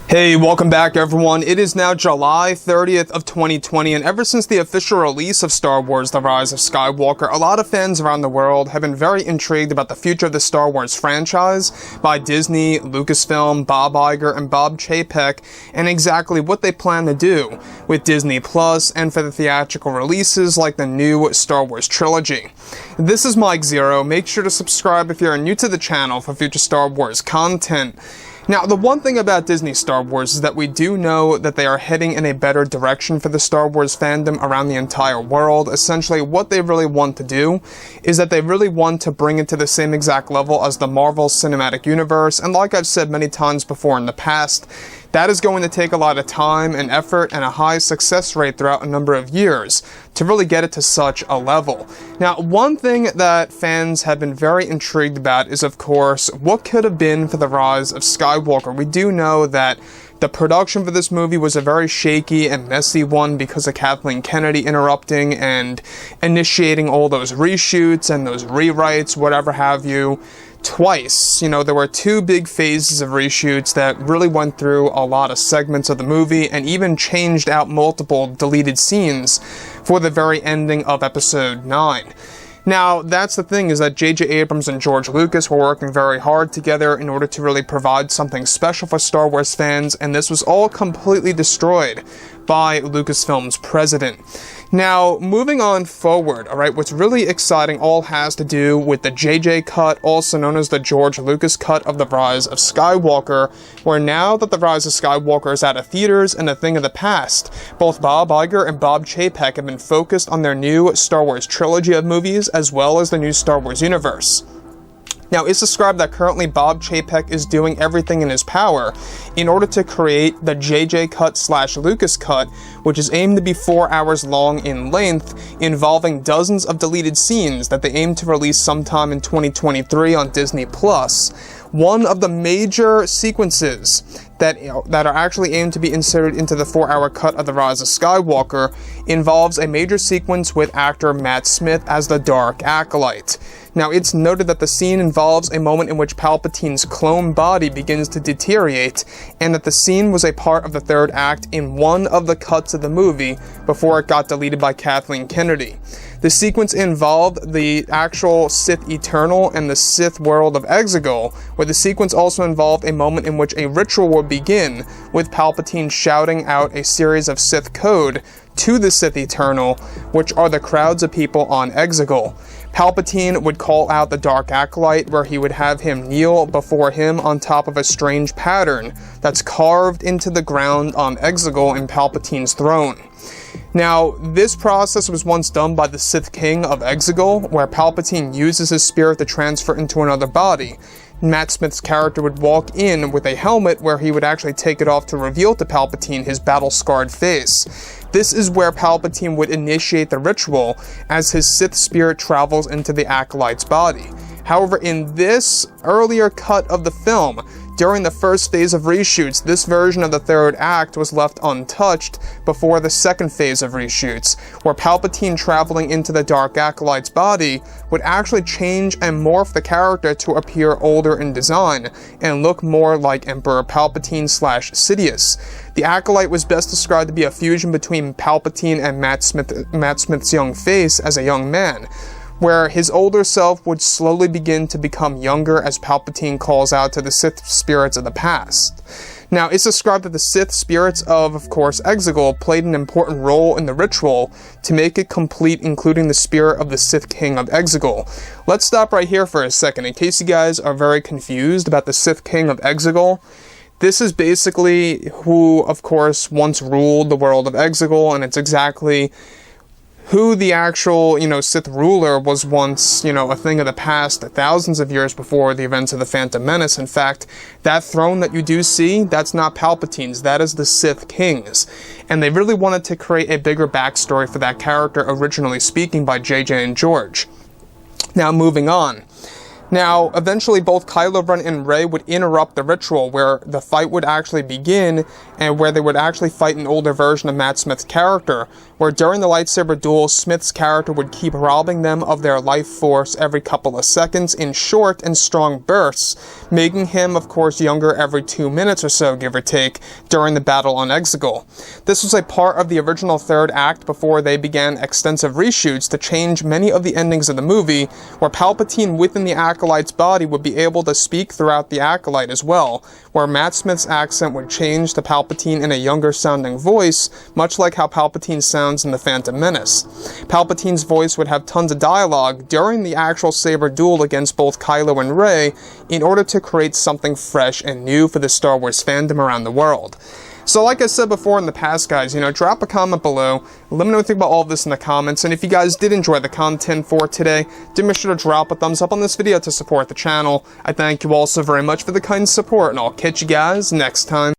Hey, welcome back everyone. It is now July 30th of 2020, and ever since the official release of Star Wars: The Rise of Skywalker, a lot of fans around the world have been very intrigued about the future of the Star Wars franchise by Disney, Lucasfilm, Bob Iger, and Bob Chaypek, and exactly what they plan to do with Disney Plus and for the theatrical releases like the new Star Wars trilogy. This is Mike Zero. Make sure to subscribe if you're new to the channel for future Star Wars content. Now, the one thing about Disney Star Wars is that we do know that they are heading in a better direction for the Star Wars fandom around the entire world. Essentially, what they really want to do is that they really want to bring it to the same exact level as the Marvel Cinematic Universe, and like I've said many times before in the past, that is going to take a lot of time and effort and a high success rate throughout a number of years to really get it to such a level. Now, one thing that fans have been very intrigued about is, of course, what could have been for the Rise of Skywalker. We do know that the production for this movie was a very shaky and messy one because of Kathleen Kennedy interrupting and initiating all those reshoots and those rewrites, whatever have you, twice. You know, there were two big phases of reshoots that really went through a lot of segments of the movie and even changed out multiple deleted scenes for the very ending of Episode 9. Now, that's the thing, is that J.J. Abrams and George Lucas were working very hard together in order to really provide something special for Star Wars fans, and this was all completely destroyed by Lucasfilm's president. Now, moving on forward, alright, what's really exciting all has to do with the JJ cut, also known as the George Lucas cut of The Rise of Skywalker, where now that The Rise of Skywalker is out of theaters and a thing of the past, both Bob Iger and Bob Chapek have been focused on their new Star Wars trilogy of movies, as well as the new Star Wars universe. Now, it's described that currently Bob Chapek is doing everything in his power in order to create the JJ cut / Lucas cut, which is aimed to be 4 hours long in length, involving dozens of deleted scenes that they aim to release sometime in 2023 on Disney Plus. One of the major sequences that are actually aimed to be inserted into the 4-hour cut of The Rise of Skywalker involves a major sequence with actor Matt Smith as the Dark Acolyte. Now, it's noted that the scene involves a moment in which Palpatine's clone body begins to deteriorate, and that the scene was a part of the third act in one of the cuts of the movie before it got deleted by Kathleen Kennedy. The sequence involved the actual Sith Eternal and the Sith world of Exegol, where the sequence also involved a moment in which a ritual would begin, with Palpatine shouting out a series of Sith code to the Sith Eternal, which are the crowds of people on Exegol. Palpatine would call out the Dark Acolyte, where he would have him kneel before him on top of a strange pattern that's carved into the ground on Exegol in Palpatine's throne. Now, this process was once done by the Sith King of Exegol, where Palpatine uses his spirit to transfer into another body. Matt Smith's character would walk in with a helmet where he would actually take it off to reveal to Palpatine his battle-scarred face. This is where Palpatine would initiate the ritual as his Sith spirit travels into the Acolyte's body. However, in this earlier cut of the film, during the first phase of reshoots, this version of the third act was left untouched before the second phase of reshoots, where Palpatine traveling into the Dark Acolyte's body would actually change and morph the character to appear older in design and look more like Emperor Palpatine / Sidious. The Acolyte was best described to be a fusion between Palpatine and Matt Smith's young face as a young man, where his older self would slowly begin to become younger as Palpatine calls out to the Sith spirits of the past. Now, it's described that the Sith spirits of course, Exegol played an important role in the ritual to make it complete, including the spirit of the Sith King of Exegol. Let's stop right here for a second. In case you guys are very confused about the Sith King of Exegol, this is basically who, of course, once ruled the world of Exegol, and it's exactly who the actual, Sith ruler was once, a thing of the past thousands of years before the events of the Phantom Menace. In fact, that throne that you do see, that's not Palpatine's, that is the Sith King's. And they really wanted to create a bigger backstory for that character, originally speaking by JJ and George. Now, moving on. Now, eventually both Kylo Ren and Rey would interrupt the ritual where the fight would actually begin and where they would actually fight an older version of Matt Smith's character, where during the lightsaber duel, Smith's character would keep robbing them of their life force every couple of seconds in short and strong bursts, making him, of course, younger every 2 minutes or so, give or take, during the battle on Exegol. This was a part of the original third act before they began extensive reshoots to change many of the endings of the movie, where Palpatine within the Acolyte's body would be able to speak throughout the Acolyte as well, where Matt Smith's accent would change to Palpatine in a younger sounding voice, much like how Palpatine sounds in The Phantom Menace. Palpatine's voice would have tons of dialogue during the actual saber duel against both Kylo and Rey in order to create something fresh and new for the Star Wars fandom around the world. So like I said before in the past, guys, drop a comment below, let me know what you think about all of this in the comments, and if you guys did enjoy the content for today, do make sure to drop a thumbs up on this video to support the channel. I thank you all so very much for the kind support, and I'll catch you guys next time.